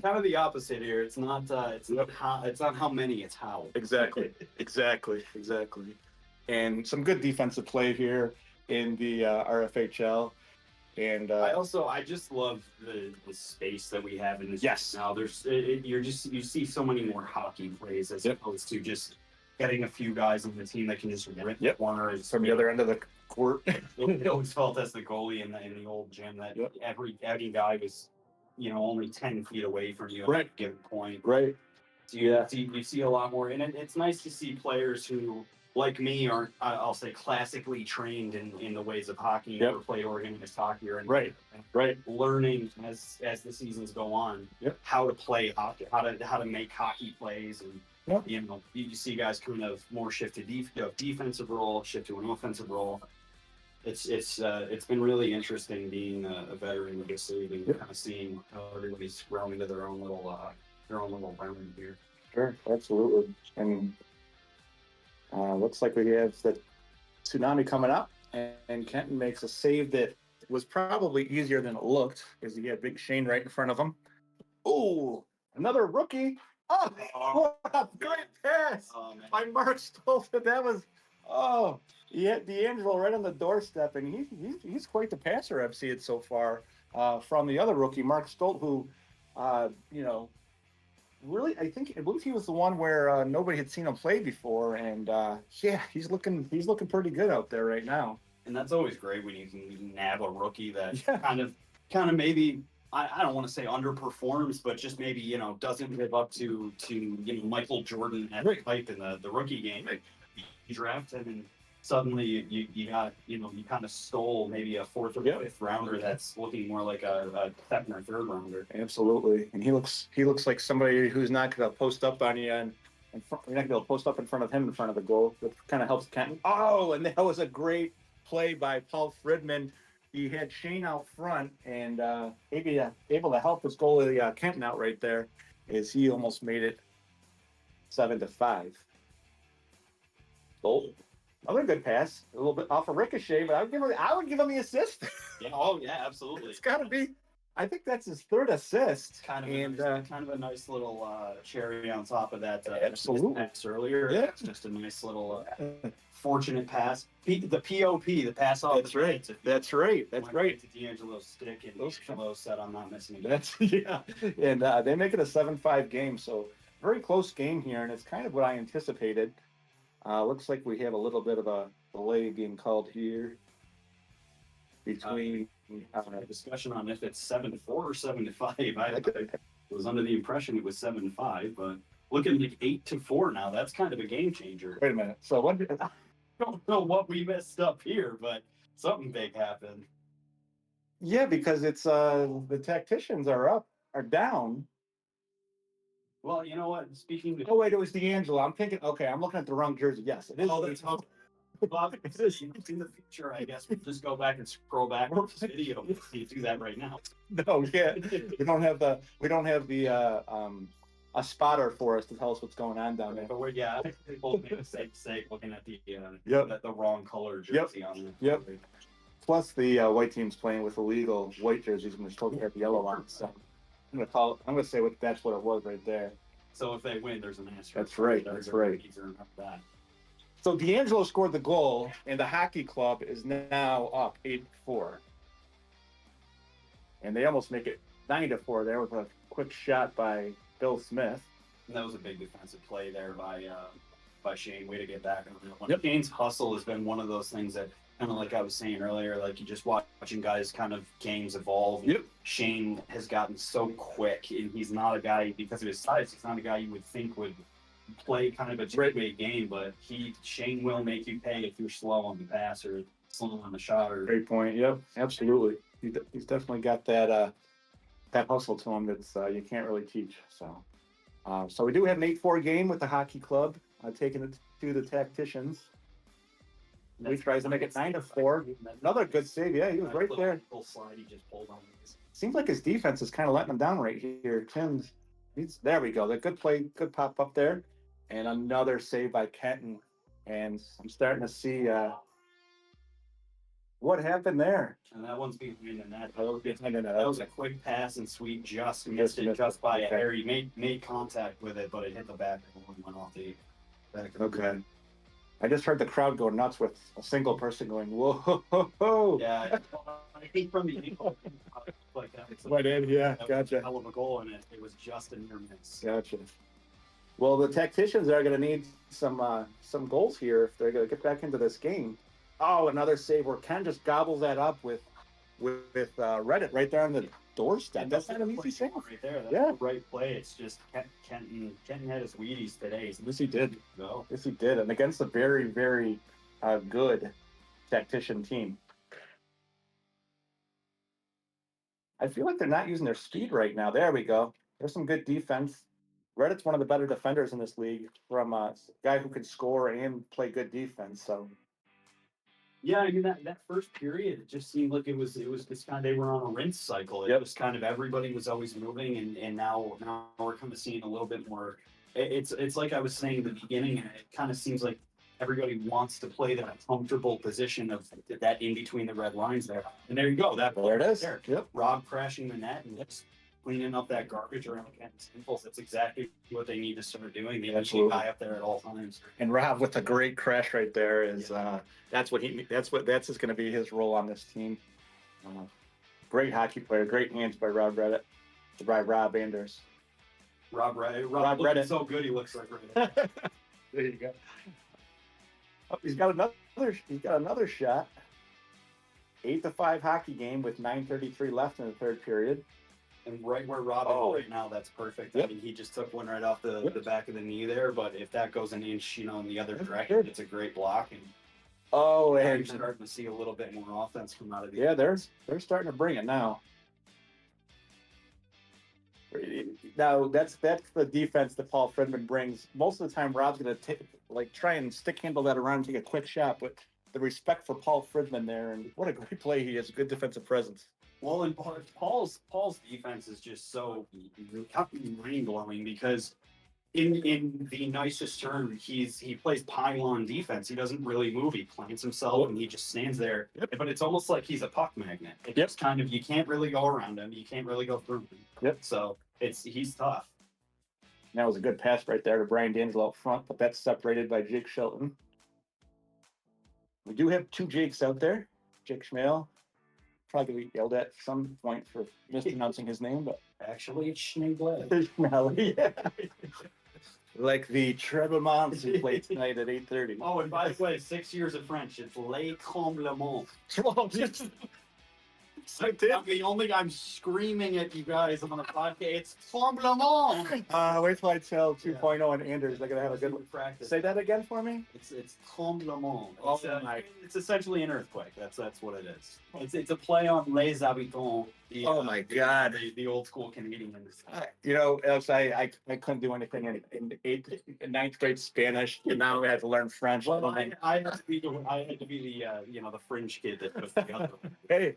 kind of the opposite here. It's not how many, it's how. Exactly. And some good defensive play here in the RFHL. And I just love the space that we have in this. Yes. Now you see so many more hockey plays as opposed to just getting a few guys on the team that can just rip corners from the other end of the court. It always felt as the goalie in the old gym that every guy was, only 10 feet away from you at a given point. Right. So you see a lot more, and it's nice to see players who, like me, aren't, I'll say, classically trained in the ways of hockey, never played organized hockey, or right, learning as the seasons go on how to play hockey, how to make hockey plays, and you see guys kind of more shift to defensive role, shift to an offensive role. It's been really interesting being a veteran of this league and kind of seeing how everybody's growing into their own little realm here. Sure, absolutely. And looks like we have the Tsunami coming up, and Kenton makes a save that was probably easier than it looked because he had Big Shane right in front of him. Oh, another rookie. Oh, what a great pass by Mark Stolten. That was, he had D'Angelo right on the doorstep, and he's quite the passer I've seen it so far from the other rookie, Mark Stolt, who, really, I believe he was the one where nobody had seen him play before, and he's looking pretty good out there right now. And that's always great when you can nab a rookie that kind of maybe, I don't want to say underperforms, but just maybe doesn't live up to Michael Jordan at the type in the rookie game. You draft him, and suddenly you got you kind of stole maybe a 4th or 5th rounder that's looking more like a 2nd or 3rd rounder. Absolutely, and he looks like somebody who's not going to post up on you, and you're not going to post up in front of him in front of the goal. That kind of helps Kenton. Oh, and that was a great play by Paul Fridman. He had Shane out front, and maybe able to help his goalie Kenton out right there, as he almost made it 7-5. Goal. Another good pass, a little bit off a ricochet, but I would give him the assist. Yeah, absolutely. It's got to be. I think that's his 3rd assist. Kind of a nice little cherry on top of that. Absolutely. Pass earlier. Yeah, it's just a nice little fortunate pass. The POP, the pass off. That's right. That's right. To D'Angelo's stick, and D'Angelo said, "I'm not missing again." And they make it a 7-5 game, so very close game here, and it's kind of what I anticipated. Looks like we have a little bit of a delay being called here between discussion on if it's 7-4 or 7-5. I was under the impression it was 7-5, but looking like 8-4 now. That's kind of a game changer. Wait a minute. So what? I don't know what we messed up here, but something big happened. Yeah, because it's the Tacticians are down. Well, you know what? Speaking of, Oh wait, it was D'Angelo. I'm thinking. Okay, I'm looking at the wrong jersey. Yes, it is. oh, that's how. Well, in the future, I guess we'll just go back and scroll back to this video. You do that right now. No, yeah, we don't have the a spotter for us to tell us what's going on down there. But I think we both made the same mistake looking at the Yep. the wrong color jersey on there. Yep. Plus, the white team's playing with illegal white jerseys, and they're supposed to have the yellow on. So I'm gonna say that's what it was right there. So if they win, there's an asterisk. That's right. That's right. That. So D'Angelo scored the goal, and the hockey club is now up 8-4. And they almost make it 9-4 there with a quick shot by Bill Smith. And that was a big defensive play there by Shane. Way to get back on that one. Yep. Shane's hustle has been one of those things that, kind of like I was saying earlier, like you just watching guys kind of games evolve. Yep. Shane has gotten so quick, and he's not a guy, because of his size, he's not a guy you would think would play kind of a two-way game, but Shane will make you pay if you're slow on the pass or slow on the shot. Or Great point. Yep, absolutely. He's definitely got that hustle to him that's you can't really teach. So we do have an 8-4 game with the hockey club taking it to the Tacticians. He tries to make it 9-4. Another good save. Yeah, he was right there. Little slide he just pulled on. Seems like his defense is kind of letting him down right here. Tim's. There we go. The good play, good pop up there. And another save by Kenton. And I'm starting to see what happened there. And that one's behind the net. That That was a quick pass, and Sweet just missed it just by a hair. He made contact with it, but it hit the back and went off the back. Okay. I just heard the crowd go nuts with a single person going, whoa. Yeah, I think from the ankle, like that. Right in, yeah, That was gotcha. a hell of a goal, and it was just a near miss. Gotcha. Well, the Tacticians are going to need some goals here if they're going to get back into this game. Oh, another save where Ken just gobbles that up with Reddit right there on the doorstep. And That's not an easy save. Right there. That's Yeah. the right play. It's just Kenton had his Wheaties today. So Yes, he did. go. Yes, he did. And against a very, very good Tactician team. I feel like they're not using their speed right now. There we go. There's some good defense. Reddit's one of the better defenders in this league from a guy who can score and play good defense. So Yeah, I mean that first period, it just seemed like it was this kind of, they were on a rinse cycle. It Yep. was kind of everybody was always moving, and now we're kind of seeing a little bit more. It's like I was saying in the beginning, it kind of seems like everybody wants to play that comfortable position of that in between the red lines there. And there you go. there it is. There. Yep. Rob crashing the net and just cleaning up that garbage around Kenton's impulse. That's exactly what they need to start doing. They need a Absolutely. guy up there at all times. And Rob with a great crash right there is that's just going to be his role on this team. Great hockey player, great hands by Rob Anders. Rob Rob looking Reddit. so good he looks like Reddit. There you go. Oh, he's got another shot. 8-5 hockey game with 9:33 left in the third period. And right where Rob is right now, that's perfect. Yep. I mean, he just took one right off the back of the knee there, but if that goes an inch, in the other That's direction, good. it's a great block. And Oh, you're and starting to see a little bit more offense come out of the yeah, they're starting to bring it now. Now that's the defense that Paul Friedman brings. Most of the time, Rob's going to try and stick handle that around and take a quick shot, but the respect for Paul Friedman there, and what a great play he is, a good defensive presence. Well, and Paul's defense is just so mind blowing because in the nicest term, he plays pylon defense. He doesn't really move. He plants himself and he just stands there. Yep. But it's almost like he's a puck magnet. It's Yep. just kind of, you can't really go around him. You can't really go through him. Yep. So he's tough. That was a good pass right there to Brian D'Angelo up front, but that's separated by Jake Shelton. We do have two Jakes out there. Jake Schmale. Probably going to be yelled at some point for mispronouncing his name, but Actually, it's Schneebler. Schmale, yeah. Like the Treblements who played tonight at 8:30. Oh, and by the way, 6 years of French. It's Les Comblements. I did. I'm the only I'm screaming at you guys on the podcast. It's tremblement. Wait till I tell 2.0 and Anders. They're gonna have a good practice. Say that again for me. It's tremblement. Oh my! It's essentially an earthquake. That's what it is. It's a play on les habitants. Oh my God! The old school Canadians. You know, Alex, I couldn't do anything in ninth grade Spanish, and now I had to learn French. Well, I had to be the the fringe kid that was together. Hey,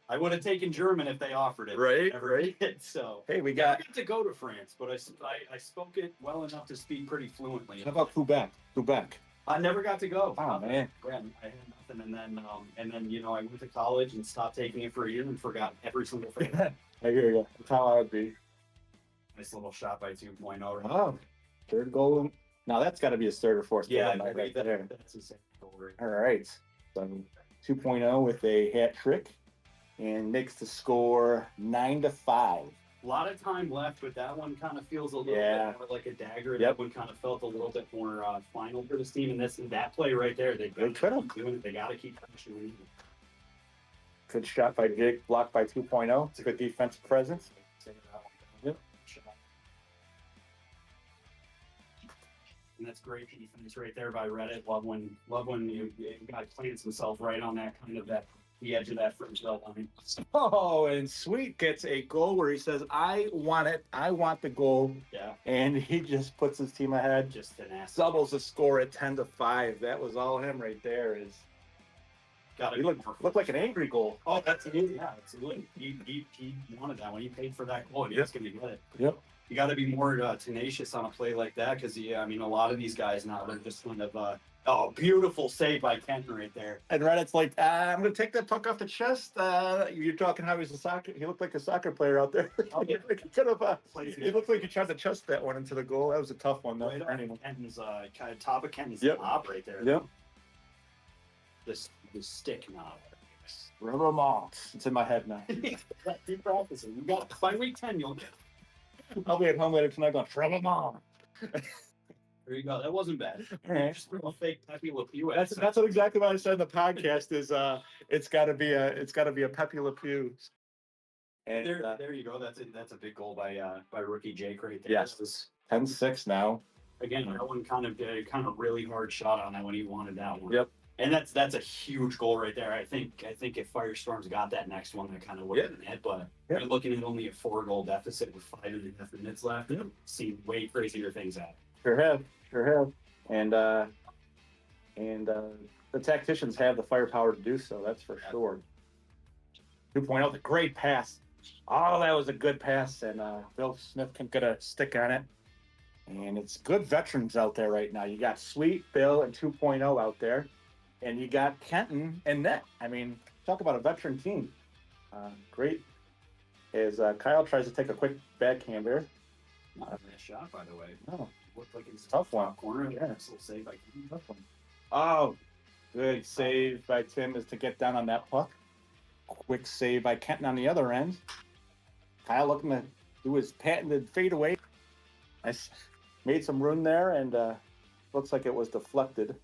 I would have taken German if they offered it. Right, Never right. did, so hey, we I got. got to go to France, but I spoke it well enough to speak pretty fluently. How about Quebec? Quebec. I never got to go. Oh man. Yeah, I had nothing, and then I went to college and stopped taking it for a year and forgot every single thing. I hear you. That's how I would be. Nice little shot by 2.0. Right? Oh, third goal. Now that's got to be a third or fourth Yeah, goal right that, there. that's a same goal right All right. So 2.0 with a hat trick and makes the score 9-5. A lot of time left, but that one kind of feels a little Yeah. bit more like a dagger. Yep. That one kind of felt a little bit more final for this team. And that play right there, they could've. keep doing it. They got to keep pushing. Good shot by Jake, blocked by 2.0. It's a good defensive presence. Yep. And that's great defense right there by Reddit. Love when you guy plants himself right on that kind of the edge of that fringe belt line. Oh, and Sweet gets a goal where he says, I want it. I want the goal. Yeah, And he just puts his team ahead. just an ass. Doubles the score at 10-5. That was all him right there. Got He looked like an angry goal. Oh, that's it. Yeah, absolutely. He wanted that one. He paid for that goal. He's Yep. going to get it. Yep. You got to be more tenacious on a play like that because, a lot of these guys now, they're just kind of, beautiful save by Kenton right there. And Reddit's like, I'm going to take that puck off the chest. You're talking how he looked like a soccer player out there. Oh, yeah. He looked like he tried to chest that one into the goal. That was a tough one, though. Right on Kenton's, kind of top of Kenton's Yep. knob right there. Yep. The stick knob. Rubber malts. It's in my head now. Keep practicing. You got by week 10, you'll get. I'll be at home later tonight going, rubber malt. There you go. That wasn't bad. All right. Just a fake Pepe Le Pew. That's what exactly what I said in the podcast is it's got to be a Pepe Le Pew. And There you go. That's a big goal by rookie Jake right there. Yes. 10-6 now. Again, that one kind of really hard shot on that one. He wanted that one. Yep. And that's a huge goal right there. I think if Firestorms got that next one, that kind of would have been it. But Yep. you're looking at only a 4-goal deficit with 5.5 minutes left. Yep. See way crazier things happen. Sure have. And the Tacticians have the firepower to do so. That's for sure. 2.0, the great pass. Oh, that was a good pass, and Bill Smith can get a stick on it. And it's good veterans out there right now. You got Sweet, Bill, and 2.0 out there. And you got Kenton and net. I mean, talk about a veteran team. Great. As Kyle tries to take a quick backhander. Not a bad shot, by the way. Oh, Looked like it's Tough one. corner. Yeah. Still save by Kenton. tough one. Oh, good save by Tim is to get down on that puck. Quick save by Kenton on the other end. Kyle looking to do his patented fadeaway. Made some room there, and looks like it was deflected.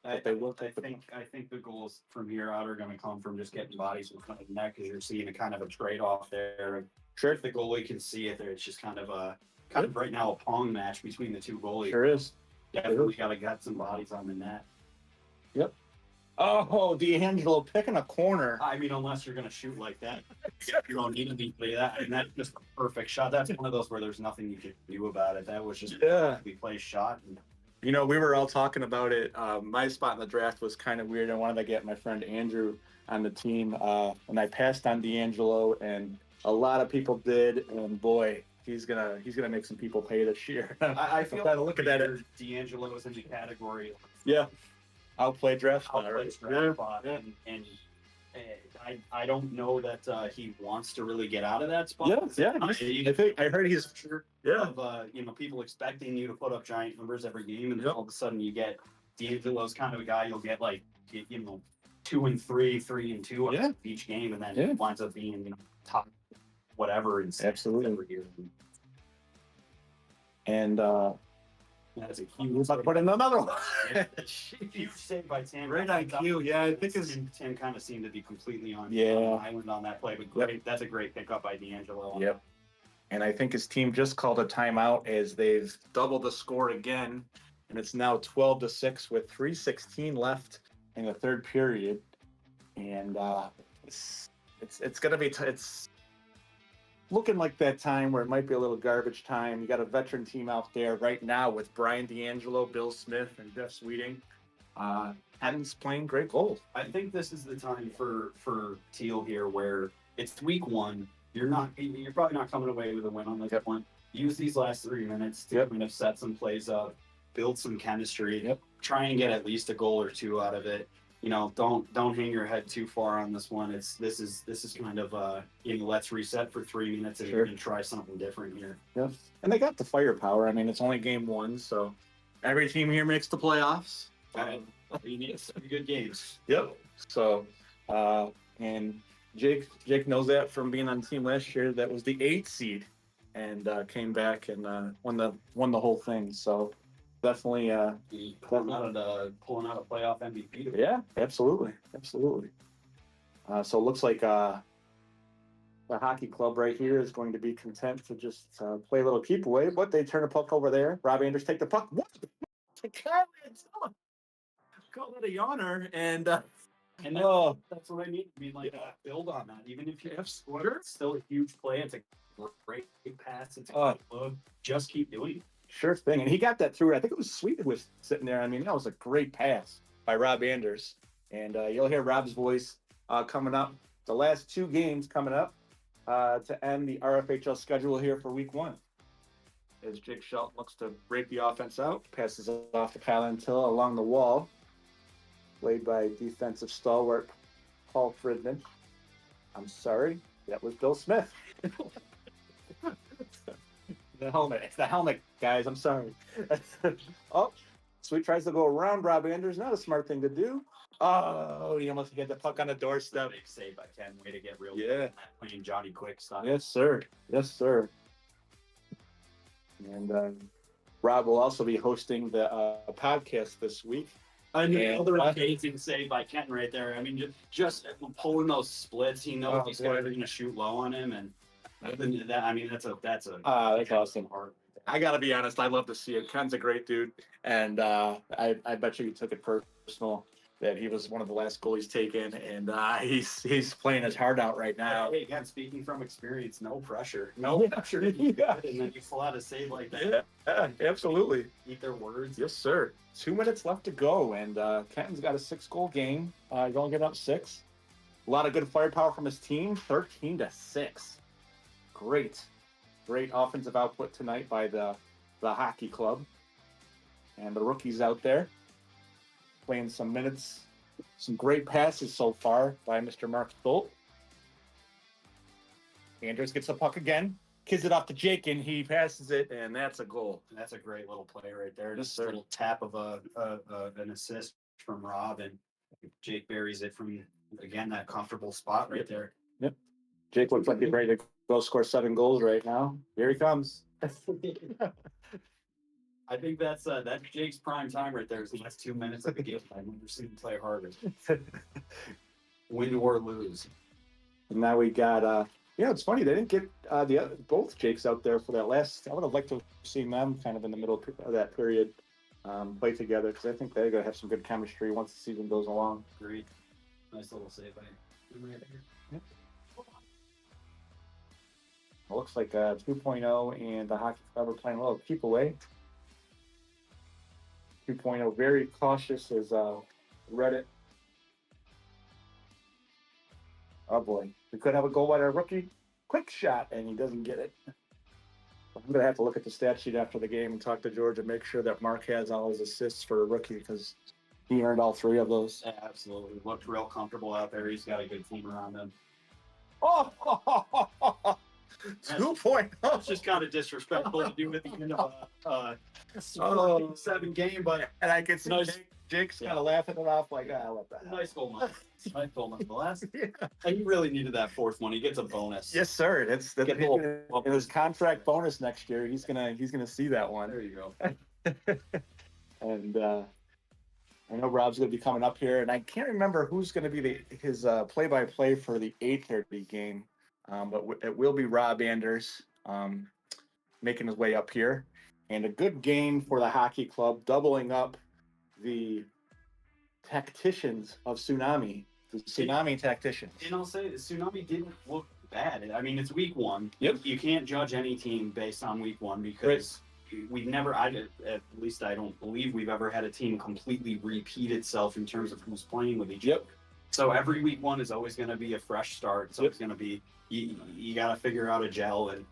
I But they will take the think the goals from here out are going to come from just getting bodies in front of the net because you're seeing a kind of a trade off there. Sure, If the goalie can see it there, it's just kind of right now a pong match between the two goalies. sure is. Definitely got to get some bodies on the net. Yep. Oh, D'Angelo picking a corner. I mean, unless you're going to shoot like that, you don't need to be play that. And that's just a perfect shot. That's one of those where there's nothing you can do about it. That was just Yeah. we play shot. And You know, we were all talking about it. My spot in the draft was kind of weird. I wanted to get my friend Andrew on the team, and I passed on D'Angelo, and a lot of people did. And boy, he's gonna make some people pay this year. I feel Kinda looking at it. D'Angelo is in the category. Yeah, outplay draft spot, Outplays right? draft spot, and I don't know that he wants to really get out of that spot. Yeah. I heard he's Sure. yeah. Of people expecting you to put up giant numbers every game, and then Yep. all of a sudden you get D'Angelo's kind of a guy. You'll get 2 and 3, 3 and 2 Yeah. each game, and then Yeah. it winds up being top whatever in Absolutely. every year. And That's a He huge was about to put in another one. huge save by Tim. Right on cue. Yeah, I think it's. Tim kind of seemed to be completely on Yeah. island on that play, but great. That's a great pickup by D'Angelo. Yep. And I think his team just called a timeout as they've doubled the score again, and it's now 12-6 with 3:16 left in the third period. And it's gonna be it's looking like that time where it might be a little garbage time. You got a veteran team out there right now with Brian D'Angelo, Bill Smith, and Jeff Sweeting. Adam's playing great goals. I think this is the time for Teal here where it's week one. You're probably not coming away with a win on this one. Use these last 3 minutes to kind of set some plays up, build some chemistry, try and get at least a goal or two out of it. You know, don't hang your head too far on this one. This is kind of let's reset for 3 minutes and try something different here. Yep. And they got the firepower. I mean, it's only game one, so every team here makes the playoffs. You need some good games. Yep. So and Jake knows that from being on the team last year. That was the 8th seed and came back and won the whole thing. So definitely pulling out a playoff MVP. Yeah, absolutely. So it looks like the hockey club right here is going to be content to just play a little keep away, but they turn the puck over there. Rob Anders take the puck. What? Call it a yawner and that's what I mean. I mean, build on that. Even if you have scored, it's still a huge play. It's a great pass. It's a great look. Just keep doing it. Sure thing. And he got that through. I think it was Sweet who was sitting there. I mean, that was a great pass by Rob Anders. And you'll hear Rob's voice coming up. The last 2 games coming up to end the RFHL schedule here for week 1. As Jake Shelton looks to break the offense out, passes it off to Kyle Antill along the wall. Played by defensive stalwart Paul Fridman. I'm sorry, that was Bill Smith. The helmet. It's the helmet, guys. I'm sorry. Sweet tries to go around Rob Anders. Not a smart thing to do. Oh, he almost get the puck on the doorstep. Big save by Ken. Way to get real. Yeah. Playing Johnny Quick style. Yes, sir. And Rob will also be hosting the podcast this week. Another amazing save by Kenton right there. I mean, just pulling those splits. He knows these guys are going to shoot low on him, and that. I mean, that's awesome. I got to be honest. I love to see it. Ken's a great dude, and I bet you he took it personal that he was one of the last goalies taken, and he's playing his heart out right now. Hey, again, speaking from experience, no pressure. No pressure. Yeah. And then you pull out a save like that. Yeah, absolutely. Eat their words. Yes, sir. 2 minutes left to go, and Kenton's got a 6-goal game. He's only getting up 6. A lot of good firepower from his team. 13-6. Great offensive output tonight by the hockey club, and the rookies out there playing some minutes. Some great passes so far by Mr. Mark Stolt. Anders gets the puck again, kids it off to Jake, and he passes it, and that's a goal. That's a great little play right there. Yes, Just a little tap of an assist from Rob, and Jake buries it from, again, that comfortable spot right there. Yep. Jake looks like he's ready to go score 7 goals right now. Here he comes. I think that's Jake's prime time right there. Is the last 2 minutes of the game. I've never seen him play harder. Win or lose. And now we got it's funny they didn't get both Jakes out there for that last. I would have liked to have seen them kind of in the middle of that period play together, because I think they're gonna have some good chemistry once the season goes along. Agreed. Nice little save by him right there. Yep. It looks like 2.0 and the hockey club are playing a little keep away. 2.0 very cautious as Reddit. Oh boy, we could have a goal by our rookie. Quick shot, and he doesn't get it. I'm going to have to look at the stat sheet after the game and talk to George and make sure that Mark has all his assists for a rookie, because he earned all 3 of those. Yeah, absolutely. Looked real comfortable out there. He's got a good team around him. 2.0. It's just kind of disrespectful to do at the end of a 7 game, but and I can see Jake's kind of laughing it off like, what the hell? Nice goal, nonetheless. And you really needed that 4th one. He gets a bonus. Yes, sir. That's in his contract bonus next year. He's gonna see that one. There you go. And I know Rob's going to be coming up here, and I can't remember who's going to be his play-by-play for the 8:30 game, but it will be Rob Anders making his way up here. And a good game for the hockey club, doubling up the Tacticians of Tsunami, the Tsunami Tacticians. And I'll say Tsunami didn't look bad. I mean, it's week one. Yep. You can't judge any team based on week one because we've never, at least I don't believe we've ever had a team completely repeat itself in terms of who's playing with each other. So every week one is always going to be a fresh start. It's always going to be, you got to figure out a gel. And,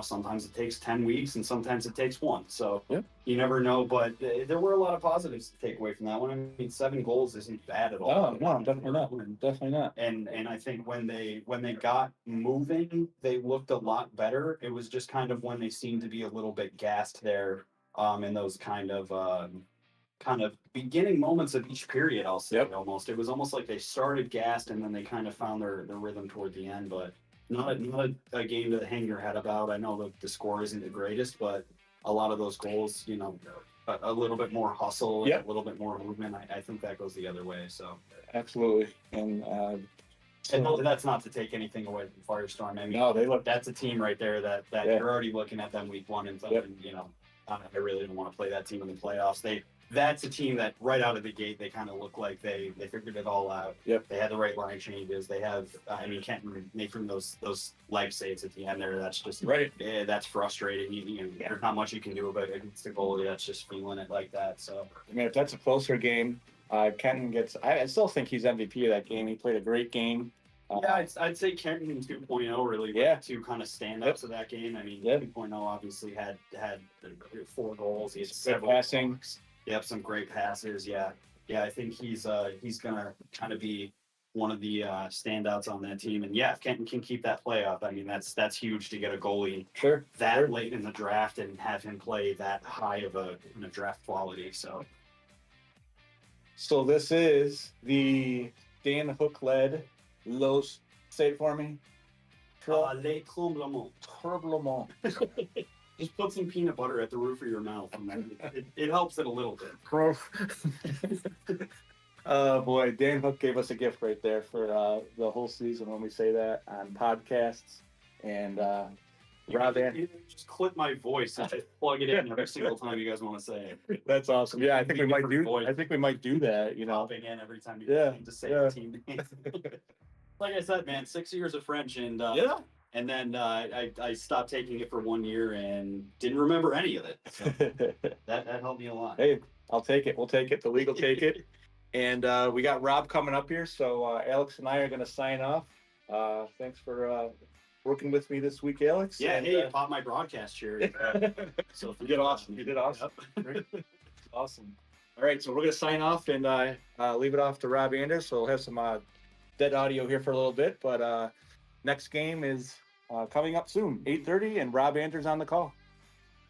sometimes it takes 10 weeks and sometimes it takes one. So you never know. But there were a lot of positives to take away from that one. I mean, 7 goals isn't bad at all. Oh, no, definitely not. Definitely not. And I think when they got moving, they looked a lot better. It was just kind of when they seemed to be a little bit gassed there in those kind of beginning moments of each period, I'll say. Almost. It was almost like they started gassed and then they kind of found their rhythm toward the end, but not a game to hang your head about. I know the score isn't the greatest, but a lot of those goals, a little bit more hustle, and a little bit more movement. I think that goes the other way. So absolutely. And that's not to take anything away from Firestorm. I mean, no, that's a team right there that you're already looking at them week one and thinking, I really don't want to play that team in the playoffs. That's a team that right out of the gate, they kind of look like they figured it all out. They had the right line changes. They have, Kenton making those leg saves at the end there. That's just that's frustrating. There's not much you can do about it against the goalie. That's just feeling it like that. So I mean, if that's a closer game, Kenton gets. I still think he's MVP of that game. He played a great game. I'd say Kenton 2.0 really two kind of standouts of that game. I mean, 2.0 obviously had 4 goals. He had several passing. Some great passes. I think he's gonna kind of be one of the standouts on that team. And if Kenton can keep that play up, I mean that's huge to get a goalie late in the draft and have him play that high of a draft quality. So this is the Dan Hook led Los. Say it for me. Les Tremblements. Just put some peanut butter at the roof of your mouth, and it helps it a little bit. Oh boy, Dan Hook gave us a gift right there for the whole season when we say that on podcasts. And Rob, just clip my voice and just plug it in every single time you guys want to say it. That's awesome. Yeah, I think we might do. I think we might do that. Popping in every time you to say the team name. Like I said, man, 6 years of French, and and then I stopped taking it for 1 year and didn't remember any of it. So that helped me a lot. Hey, I'll take it. We'll take it. The league will take it. And we got Rob coming up here, so Alex and I are going to sign off. Thanks for working with me this week, Alex. Yeah, and, you popped my broadcast chair. So you did awesome. You did awesome. Awesome. All right, so we're going to sign off and leave it off to Rob Anders. So we'll have some dead audio here for a little bit, but next game is coming up soon, 8:30, and Rob Anders on the call.